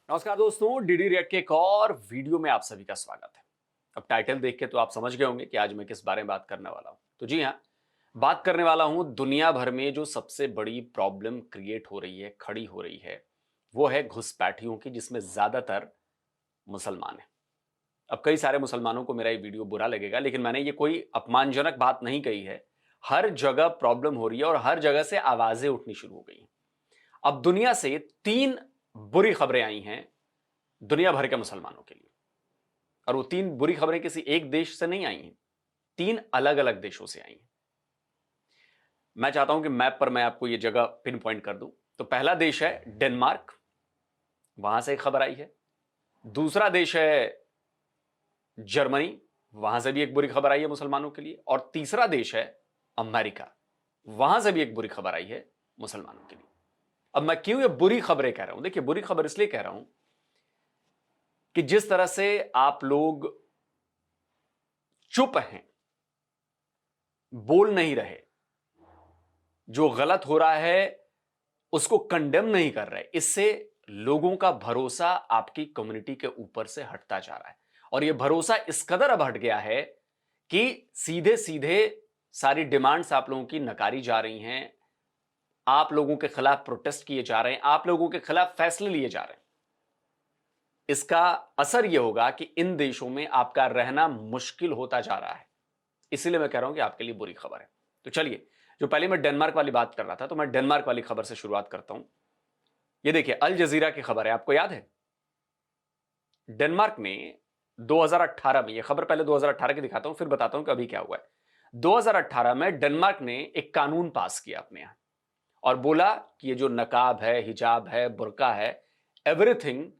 नमस्कार दोस्तों, DD react के एक और वीडियो में आप सभी का स्वागत है। अब टाइटल देख के तो आप समझ गए होंगे कि आज मैं किस बारे में बात करने वाला हूं। तो जी हां, बात करने वाला हूं दुनिया भर में जो सबसे बड़ी प्रॉब्लम क्रिएट हो रही है, खड़ी हो रही है, वो है घुसपैठियों की, जिसमें ज्यादातर मुसलमान हैं। अब कई सारे मुसलमानों को मेरा ये वीडियो बुरा लगेगा, लेकिन मैंने ये कोई अपमानजनक बात नहीं कही है। हर जगह प्रॉब्लम हो रही है और हर जगह से आवाजें उठनी शुरू हो गई हैं। अब दुनिया से 3 बुरी खबरें आई हैं दुनिया भर के मुसलमानों के लिए, और वो 3 बुरी खबरें किसी एक देश से नहीं आई हैं, 3 अलग अलग देशों से आई हैं। मैं चाहता हूं कि मैप पर मैं आपको ये जगह पिन पॉइंट कर दूं। तो पहला देश है डेनमार्क, वहां से एक खबर आई है। दूसरा देश है जर्मनी, वहां से भी एक बुरी खबर आई है मुसलमानों के लिए। और तीसरा देश है अमेरिका, वहां से भी एक बुरी खबर आई है मुसलमानों के लिए। अब मैं क्यों ये बुरी खबरें कह रहा हूं? देखिए, बुरी खबर इसलिए कह रहा हूं कि जिस तरह से आप लोग चुप हैं, बोल नहीं रहे, जो गलत हो रहा है उसको कंडेम नहीं कर रहे, इससे लोगों का भरोसा आपकी कम्युनिटी के ऊपर से हटता जा रहा है। और यह भरोसा इस कदर अब हट गया है कि सीधे सीधे सारी डिमांड्स आप लोगों की नकारी जा रही हैं, आप लोगों के खिलाफ प्रोटेस्ट किए जा रहे हैं, आप लोगों के खिलाफ फैसले लिए जा रहे हैं। इसका असर यह होगा कि इन देशों में आपका रहना मुश्किल होता जा रहा है। इसीलिए मैं कह रहा हूं कि आपके लिए बुरी खबर है। तो चलिए, जो पहले मैं डेनमार्क वाली बात कर रहा था, तो मैं डेनमार्क वाली खबर से शुरुआत करता हूं। ये देखिए, अल जजीरा की खबर है, आपको याद है डेनमार्क में 2018 में, ये खबर पहले 2018 की दिखाता हूं, फिर बताता हूं कि अभी क्या हुआ है। 2018 में डेनमार्क ने एक कानून पास किया अपने यहां और बोला कि ये जो नकाब है, हिजाब है, बुर्का है, एवरीथिंग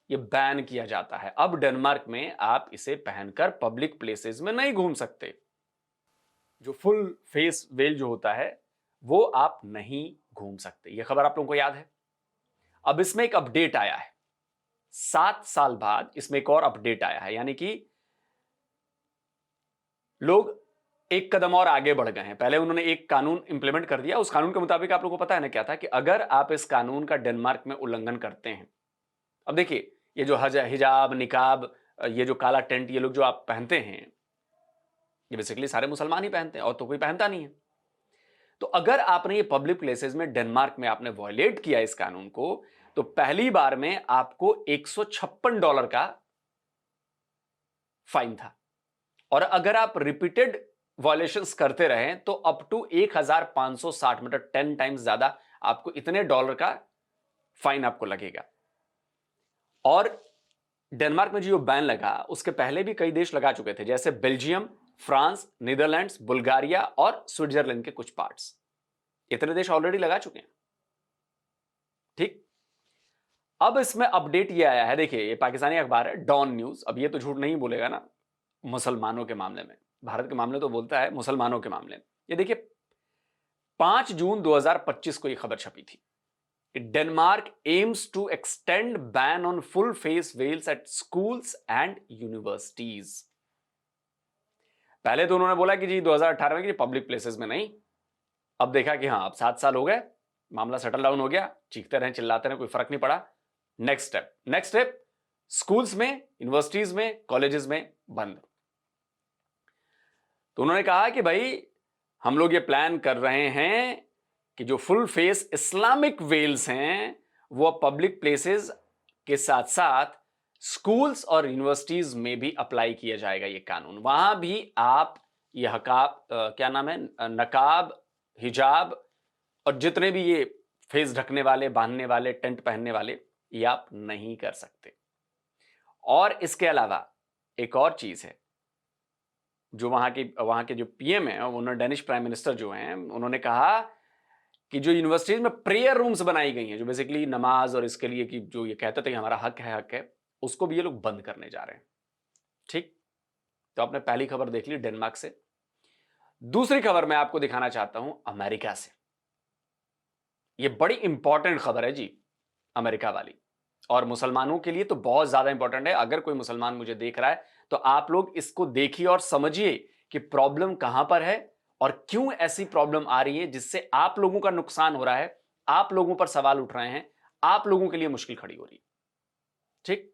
ये बैन किया जाता है। अब डेनमार्क में आप इसे पहनकर पब्लिक प्लेसेस में नहीं घूम सकते। जो फुल फेस वेल जो होता है वो आप नहीं घूम सकते। यह खबर आप लोगों को याद है। अब इसमें एक अपडेट आया है, 7 साल बाद इसमें एक और अपडेट आया है, यानी कि लोग एक कदम और आगे बढ़ गए हैं। पहले उन्होंने एक कानून इंप्लीमेंट कर दिया, उस कानून के मुताबिक आप लोगों को पता है ना क्या था, कि अगर आप इस कानून का डेनमार्क में उल्लंघन करते हैं, अब देखिए ये जो हिजाब, निकाब, ये जो काला टेंट, ये लोग जो आप पहनते हैं, ये बेसिकली सारे मुसलमान ही पहनते हैं और तो कोई पहनता नहीं है। तो अगर आपने ये पब्लिक प्लेसेस में डेनमार्क में आपने वॉयलेट किया इस कानून को, तो पहली बार में आपको $156 का फाइन था। और अगर आप रिपीटेड वॉयलेशंस करते रहें तो अप टू 1560, मतलब 10 टाइम्स ज्यादा आपको इतने डॉलर का फाइन आपको लगेगा। और डेनमार्क में जो बैन लगा, उसके पहले भी कई देश लगा चुके थे, जैसे बेल्जियम, फ्रांस, नीदरलैंड्स, बुल्गारिया और स्विट्जरलैंड के कुछ पार्ट्स। इतने देश ऑलरेडी लगा चुके हैं। ठीक, अब इसमें अपडेट ये आया है। देखिए, ये पाकिस्तानी अखबार है डॉन न्यूज। अब ये तो झूठ नहीं बोलेगा ना मुसलमानों के मामले में, भारत के मामले तो बोलता है, मुसलमानों के मामले में ये देखिए 5 जून 2025 को ये खबर छपी थी। Denmark aims to extend ban on full face veils at schools and universities. पहले तो उन्होंने बोला कि जी 2018 में कि पब्लिक प्लेसेस में नहीं। अब देखा कि हाँ, अब 7 साल हो गए, मामला सेटल डाउन हो गया, चीखते रहे, चिल्लाते रहे, कोई फर्क नहीं पड़ा। नेक्स्ट स्टेप स्कूल्स में, यूनिवर्सिटीज में, कॉलेजेस में बंद। तो उन्होंने कहा कि भाई हम लोग ये प्लान कर रहे हैं कि जो फुल फेस इस्लामिक वेल्स हैं वो पब्लिक प्लेसेस के साथ साथ स्कूल्स और यूनिवर्सिटीज में भी अप्लाई किया जाएगा ये कानून। वहां भी आप ये क्या नाम है, नकाब, हिजाब और जितने भी ये फेस ढकने वाले, बांधने वाले, टेंट पहनने वाले, ये आप नहीं कर सकते। और इसके अलावा एक और चीज है, जो वहां के जो पीएम है, उन्होंने, डेनिश प्राइम मिनिस्टर जो हैं, उन्होंने कहा कि जो यूनिवर्सिटीज में प्रेयर रूम्स बनाई गई हैं, जो बेसिकली नमाज और इसके लिए कि जो ये कहते थे हमारा हक है, उसको भी ये लोग बंद करने जा रहे हैं। ठीक, तो आपने पहली खबर देख ली डेनमार्क से। दूसरी खबर मैं आपको दिखाना चाहता हूं अमेरिका से। ये बड़ी इंपॉर्टेंट खबर है जी, अमेरिका वाली, और मुसलमानों के लिए तो बहुत ज्यादा इंपॉर्टेंट है। अगर कोई मुसलमान मुझे देख रहा है तो आप लोग इसको देखिए और समझिए कि प्रॉब्लम कहां पर है और क्यों ऐसी प्रॉब्लम आ रही है, जिससे आप लोगों का नुकसान हो रहा है, आप लोगों पर सवाल उठ रहे हैं, आप लोगों के लिए मुश्किल खड़ी हो रही है। ठीक,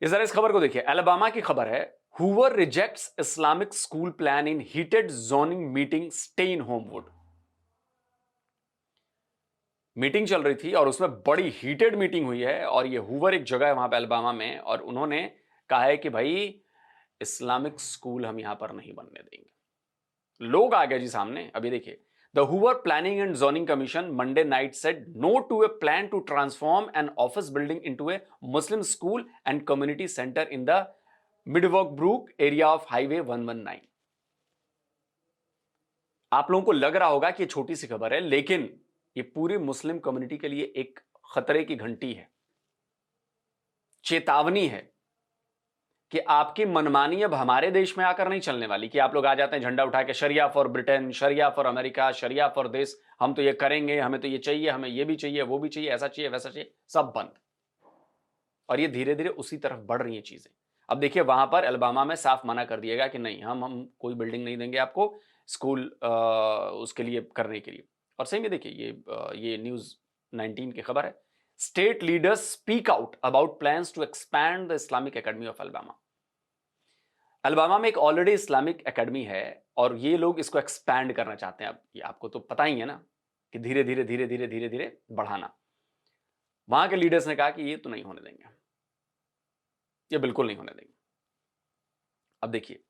जरा इस खबर को देखिए। अलाबामा की खबर है, Hoover rejects Islamic school plan in heated zoning meeting, stay in Homewood. Meeting चल रही थी और उसमें बड़ी हीटेड मीटिंग हुई है, और ये हूवर एक जगह है वहां पे अलाबामा में, और उन्होंने कहा है कि भाई इस्लामिक स्कूल हम यहां पर नहीं बनने देंगे। लोग आ गए जी सामने। अभी देखिए, the Hoover planning and zoning commission Monday night said no to a plan to transform an office building into a Muslim school and community center in the Midwork Brook area off highway 119। आप लोगों को लग रहा होगा कि ये छोटी सी खबर है, लेकिन ये पूरी मुस्लिम कम्युनिटी के लिए एक खतरे की घंटी है, चेतावनी है कि आपकी मनमानी अब हमारे देश में आकर नहीं चलने वाली। कि आप लोग आ जाते हैं झंडा उठा के, शरिया फॉर ब्रिटेन, शरिया फॉर अमेरिका, शरिया फॉर देश, हम तो ये करेंगे, हमें तो ये चाहिए, हमें ये भी चाहिए, वो भी चाहिए, ऐसा चाहिए, वैसा चाहिए, सब बंद। और ये धीरे धीरे उसी तरफ बढ़ रही हैं चीजें। अब देखिए, वहां पर अलाबामा में साफ मना कर दिएगा कि नहीं, हम कोई बिल्डिंग नहीं देंगे आपको स्कूल उसके लिए करने के लिए। और सही में देखिए, ये न्यूज 19 की खबर है। State leaders speak out about plans to expand the Islamic academy of Alabama. Alabama में एक ऑलरेडी इस्लामिक एकेडमी है, और ये लोग इसको एक्सपैंड करना चाहते हैं। अब ये आपको तो पता ही है ना कि धीरे धीरे धीरे धीरे धीरे धीरे बढ़ाना। वहां के लीडर्स ने कहा कि ये तो नहीं होने देंगे, ये बिल्कुल नहीं होने देंगे। अब देखिए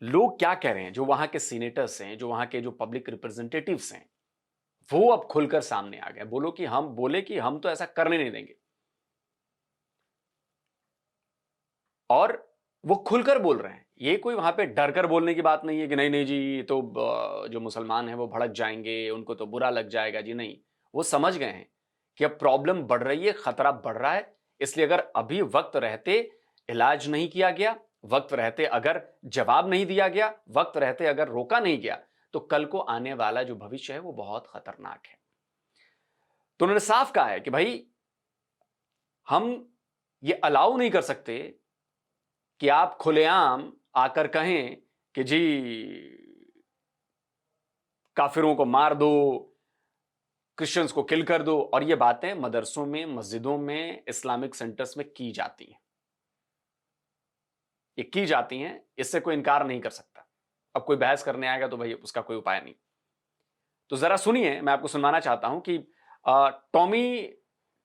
लोग क्या कह रहे हैं, जो वहां के सीनेटर्स हैं, जो वहां के जो पब्लिक रिप्रेजेंटेटिव्स हैं, वो अब खुलकर सामने आ गए। बोले कि हम तो ऐसा करने नहीं देंगे, और वो खुलकर बोल रहे हैं। ये कोई वहां पे डर कर बोलने की बात नहीं है कि नहीं नहीं जी, तो जो मुसलमान हैं वो भड़क जाएंगे, उनको तो बुरा लग जाएगा जी। नहीं, वो समझ गए हैं कि अब प्रॉब्लम बढ़ रही है, खतरा बढ़ रहा है। इसलिए अगर अभी वक्त रहते इलाज नहीं किया गया, वक्त रहते अगर जवाब नहीं दिया गया, वक्त रहते अगर रोका नहीं गया, तो कल को आने वाला जो भविष्य है वो बहुत खतरनाक है। तो उन्होंने साफ कहा है कि भाई हम ये अलाउ नहीं कर सकते कि आप खुलेआम आकर कहें कि जी काफिरों को मार दो, क्रिश्चियंस को किल कर दो। और ये बातें मदरसों में, मस्जिदों में, इस्लामिक सेंटर्स में की जाती हैं, ये की जाती हैं, इससे कोई इनकार नहीं कर सकता। अब कोई बहस करने आएगा तो भाई उसका कोई उपाय नहीं। तो जरा सुनिए, मैं आपको सुनवाना चाहता हूं कि टॉमी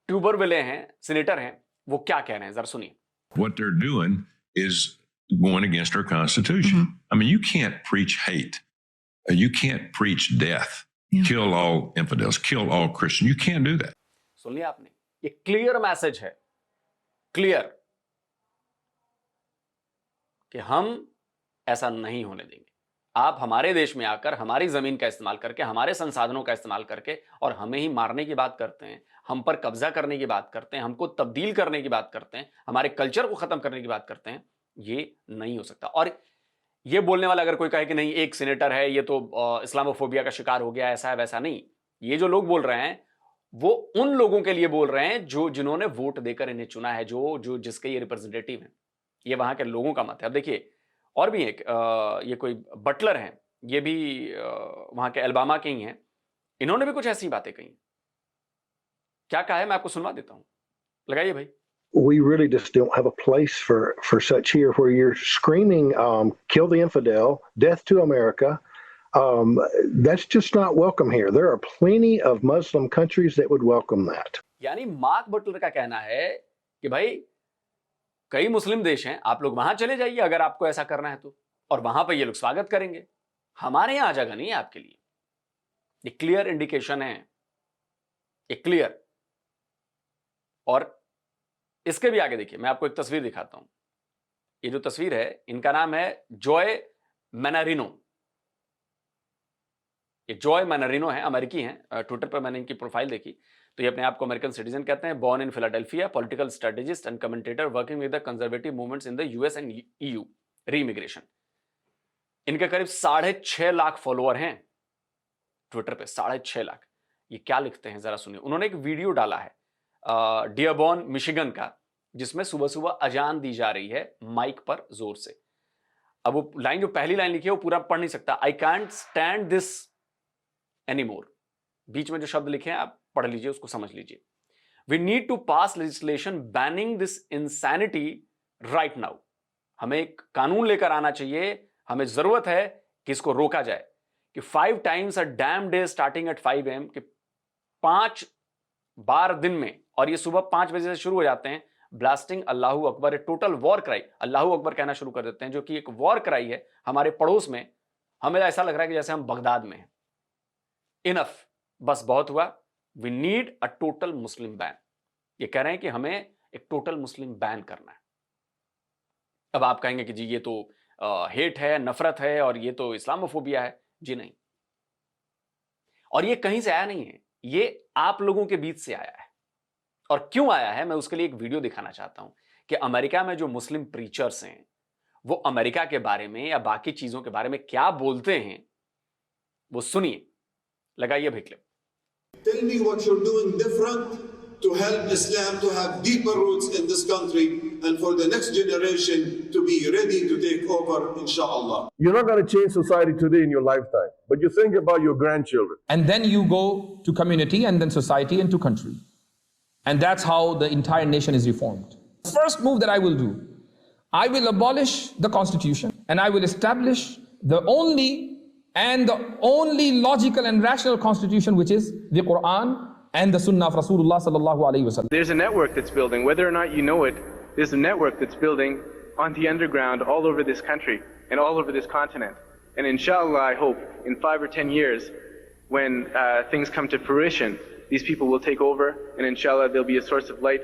ट्यूबरविले हैं, सीनेटर हैं, वो क्या कह रहे हैं, जरा सुनिए। What they're doing is going against our Constitution. I mean, you can't preach hate. You can't preach death. Kill all infidels. Kill all Christians. You can't do that. सुन लिया आपने, ये क्लियर मैसेज है, क्लियर, कि हम ऐसा नहीं होने देंगे। आप हमारे देश में आकर हमारी जमीन का इस्तेमाल करके, हमारे संसाधनों का इस्तेमाल करके, और हमें ही मारने की बात करते हैं, हम पर कब्जा करने की बात करते हैं, हमको तब्दील करने की बात करते हैं, हमारे कल्चर को खत्म करने की बात करते हैं। ये नहीं हो सकता। और ये बोलने वाला अगर कोई कहे कि नहीं एक सीनेटर है, ये तो इस्लामोफोबिया का शिकार हो गया, ऐसा है वैसा नहीं। ये जो लोग बोल रहे हैं वो उन लोगों के लिए बोल रहे हैं जिन्होंने वोट देकर इन्हें चुना है, जिसके ये रिप्रेजेंटेटिव हैं। ये वहां के लोगों का मत है। अब देखिए, और भी एक ये कोई बटलर हैं, ये भी वहां के अलाबामा के ही हैं, इन्होंने भी कुछ ऐसी बातें कही। क्या कहा है मैं आपको सुनवा देता हूं, लगाइए भाई। We really just don't have a place for such here, where you're screaming, kill the infidel, death to America. That's just not welcome here. There are plenty of Muslim countries that would welcome that. यानी mark Buttler का कहना है कि भाई कई मुस्लिम देश हैं, आप लोग वहां चले जाइए अगर आपको ऐसा करना है तो, और वहां पर ये लोग स्वागत करेंगे। हमारे यहां जगह नहीं है आपके लिए। ये क्लियर इंडिकेशन है, ये क्लियर। और इसके भी आगे देखिए, मैं आपको एक तस्वीर दिखाता हूं। ये जो तस्वीर है, इनका नाम है जॉय मैनारिनो। ये जॉय मैनारिनो है, अमेरिकी हैं। ट्विटर पर मैंने इनकी प्रोफाइल देखी तो ये अपने आप को अमेरिकन सिटीजन कहते हैं। Born in Philadelphia, political strategist and commentator working with the conservative movements in the US and EU री इमिग्रेशन। इनके करीब 6.5 लाख फॉलोअर हैं ट्विटर पे, 6.5 लाख। ये क्या लिखते हैं जरा सुनिए। उन्होंने एक वीडियो डाला है डियरबॉर्न मिशिगन का, जिसमें सुबह सुबह अजान दी जा रही है माइक पर जोर से। अब वो लाइन, जो पहली लाइन लिखी है वो पूरा पढ़ नहीं सकता। I can't stand this anymore. बीच में जो शब्द लिखे हैं आप पढ़ लीजिए, उसको समझ लीजिए। We need to pass legislation banning this insanity right now. हमें एक कानून लेकर आना चाहिए, हमें जरूरत है कि इसको रोका जाए कि 5 times a damn day starting at 5 AM, कि 5 बार दिन में, और ये सुबह 5 बजे से शुरू हो जाते हैं, ब्लास्टिंग अल्लाहू अकबर, ए टोटल वॉर क्राई, अल्लाहू अकबर कहना शुरू कर देते हैं, जो कि एक वॉर क्राई है हमारे पड़ोस में। हमें ऐसा लग रहा है कि जैसे हम बगदाद में हैं। इनफ, बस बहुत हुआ। We need a total Muslim ban. ये कह रहे हैं कि हमें एक टोटल मुस्लिम बैन करना है। अब आप कहेंगे कि जी ये तो हेट है, नफरत है, और ये तो इस्लामोफोबिया है। जी नहीं, और ये कहीं से आया नहीं है, ये आप लोगों के बीच से आया है। और क्यों आया है, मैं उसके लिए एक वीडियो दिखाना चाहता हूं कि अमेरिका में जो मुस्लिम प्रीचर्स हैं वो अमेरिका के बारे में या बाकी चीजों के बारे में क्या बोलते हैं, वो सुनिए। लगाइए भी clip. Tell me what you're doing different to help Islam to have deeper roots in this country and for the next generation to be ready to take over, inshallah. You're not going to change society today in your lifetime, but you think about your grandchildren. And then you go to community and then society and to country. And that's how the entire nation is reformed. First move that I will do, I will abolish the constitution and I will establish the only logical and rational constitution, which is the Quran and the Sunnah of Rasulullah sallallahu alaihi wasallam. There's a network that's building, whether or not you know it, there's a network that's building on the underground all over this country and all over this continent. And inshallah, I hope in 5 or 10 years, when things come to fruition, these people will take over, and inshallah they'll be a source of light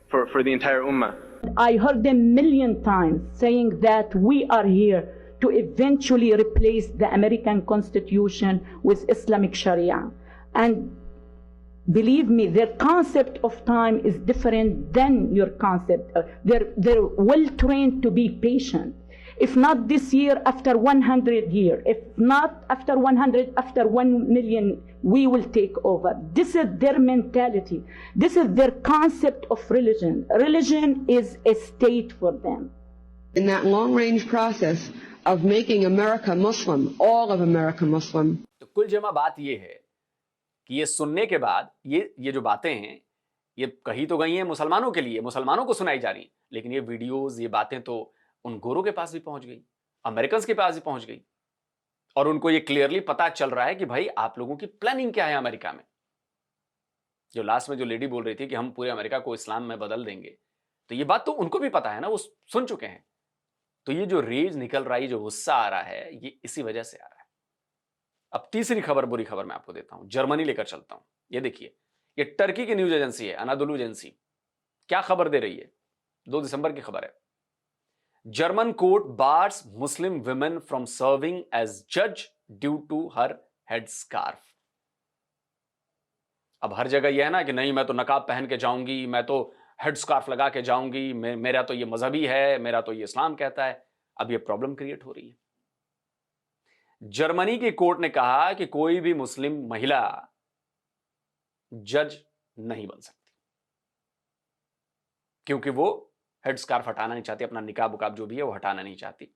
for the entire ummah. I heard them million times saying that we are here to eventually replace the American Constitution with Islamic Sharia. And believe me, their concept of time is different than your concept. They're well trained to be patient. If not this year, after 100 years. If not after 100, after 1 million, we will take over. This is their mentality. This is their concept of religion. Religion is a state for them. In that long-range process of making America Muslim, all of America Muslim. तो कुल जमा बात ये है कि ये सुनने के बाद ये जो बातें हैं, ये कही तो गई हैं मुसलमानों के लिए, मुसलमानों को सुनाई जा रही, लेकिन ये वीडियोस, ये बातें तो उन गोरों के पास भी पहुंच गई, अमेरिकन के पास भी पहुंच गई, और उनको ये क्लियरली पता चल रहा है कि भाई आप लोगों की प्लानिंग क्या है अमेरिका में। जो लास्ट में जो लेडी बोल रही थी कि हम पूरे अमेरिका को इस्लाम में बदल देंगे, तो ये बात तो उनको भी पता है ना, वो सुन चुके हैं। तो ये जो रेज निकल रहा है, जो गुस्सा आ रहा है, ये इसी वजह से आ रहा है। अब तीसरी खबर, बुरी खबर मैं आपको देता हूं, जर्मनी लेकर चलता हूं। ये देखिए, ये टर्की की न्यूज एजेंसी है, अनादोलू एजेंसी, क्या खबर दे रही है। 2 दिसंबर की खबर है। German court bars Muslim women from serving as जज due to her headscarf. अब हर जगह यह है ना कि नहीं, मैं तो नकाब पहन के जाऊंगी, मैं तो हेड स्कार्फ लगा के जाऊंगी, मेरा तो ये मजहबी है, मेरा तो ये इस्लाम कहता है। अब ये प्रॉब्लम क्रिएट हो रही है। जर्मनी की कोर्ट ने कहा कि कोई भी मुस्लिम महिला जज नहीं बन सकती, क्योंकि वो हेड स्कार्फ हटाना नहीं चाहती, अपना निकाब उकाब जो भी है वो हटाना नहीं चाहती।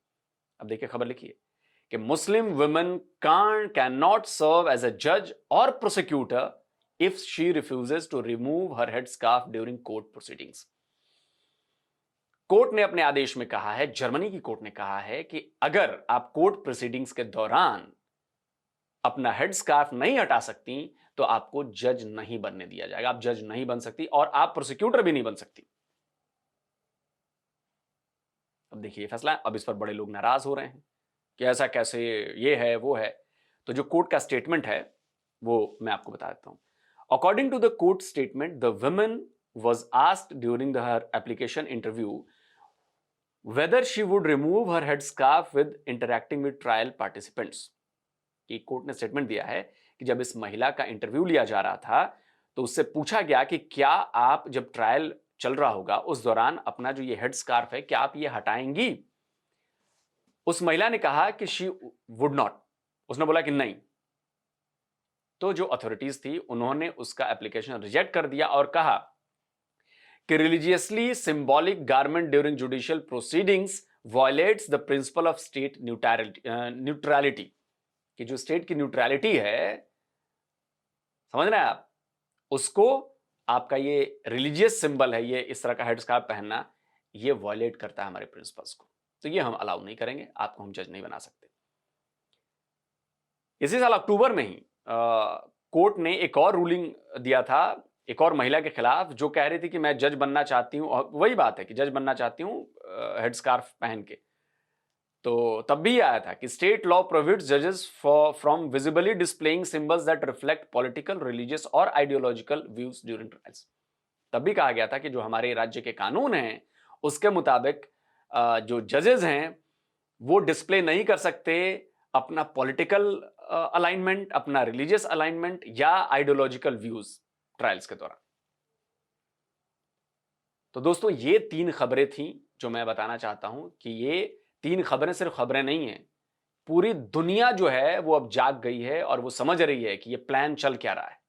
अब देखिए खबर लिखिए कि Muslim women can not serve as a जज और prosecutor if she refuses to remove her headscarf during court proceedings. Court ने अपने आदेश में कहा है, जर्मनी की कोर्ट ने कहा है कि अगर आप कोर्ट प्रोसीडिंग्स के दौरान अपना हेडस्कार्फ नहीं हटा सकती तो आपको जज नहीं बनने दिया जाएगा। आप जज नहीं बन सकती और आप प्रोसिक्यूटर भी नहीं बन सकती। अब देखिए फैसला, अब इस पर बड़े लोग नाराज हो रहे हैं कि ऐसा कैसे, ये है वो है। तो जो कोर्ट का स्टेटमेंट है वो मैं आपको बता देता हूं। According to the court statement, the woman was asked during her application interview whether she would remove her headscarf with interacting with trial participants. कि कोर्ट ने स्टेटमेंट दिया है कि जब इस महिला का इंटरव्यू लिया जा रहा था तो उससे पूछा गया कि क्या आप जब ट्रायल चल रहा होगा उस दौरान अपना जो ये हेडस्कार्फ है क्या आप ये हटाएंगी। उस महिला ने कहा कि शी वुड नॉट, उसने बोला कि नहीं। तो जो अथॉरिटीज थी उन्होंने उसका एप्लीकेशन रिजेक्ट कर दिया और कहा कि religiously symbolic garment during judicial proceedings violets the principle of state neutrality, कि जो स्टेट की न्यूट्रलिटी है, समझ रहे हैं आप, उसको आपका ये रिलीजियस सिंबल है, ये इस तरह का हेड स्कार्फ पहनना, ये वायलेट करता है हमारे प्रिंसिपल्स को, तो ये हम अलाउ नहीं करेंगे, आपको हम जज नहीं बना सकते। इसी साल अक्टूबर में ही कोर्ट ने एक और रूलिंग दिया था एक और महिला के खिलाफ, जो कह रही थी कि मैं जज बनना चाहती हूं, और वही बात है कि जज बनना चाहती हूं हेड स्कार्फ पहन के। तो तब भी आया था कि स्टेट लॉ प्रोहिबिट्स जजेस from visibly displaying symbols that reflect political, religious और आइडियोलॉजिकल व्यूज ड्यूरिंग ट्रायल्स। तब भी कहा गया था कि जो हमारे राज्य के कानून हैं उसके मुताबिक जो जजेस हैं वो डिस्प्ले नहीं कर सकते अपना पॉलिटिकल अलाइनमेंट, अपना रिलीजियस अलाइनमेंट या आइडियोलॉजिकल व्यूज ट्रायल्स के दौरान। तो दोस्तों ये 3 खबरें थी जो मैं बताना चाहता हूं कि ये 3 खबरें सिर्फ खबरें नहीं हैं, पूरी दुनिया जो है वो अब जाग गई है और वो समझ रही है कि ये प्लान चल क्या रहा है।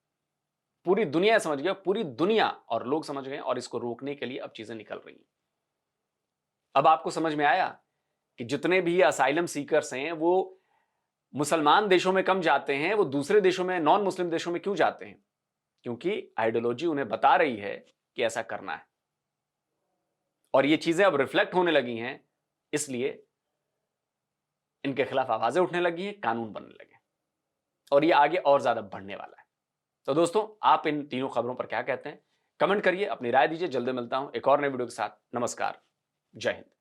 पूरी दुनिया समझ गई, पूरी दुनिया और लोग समझ गए और इसको रोकने के लिए अब चीजें निकल रही हैं। अब आपको समझ में आया कि जितने भी असाइलम सीकर्स हैं वो मुसलमान देशों में कम जाते हैं, वो दूसरे देशों में, नॉन मुस्लिम देशों में क्यों जाते हैं? क्योंकि आइडियोलॉजी उन्हें बता रही है कि ऐसा करना है, और ये चीजें अब रिफ्लेक्ट होने लगी हैं, इसलिए इनके खिलाफ आवाजें उठने लगी हैं, कानून बनने लगे, और ये आगे और ज्यादा बढ़ने वाला है। तो दोस्तों आप इन तीनों खबरों पर क्या कहते हैं? कमेंट करिए, अपनी राय दीजिए। जल्दी मिलता हूं एक और नए वीडियो के साथ। नमस्कार, जय हिंद।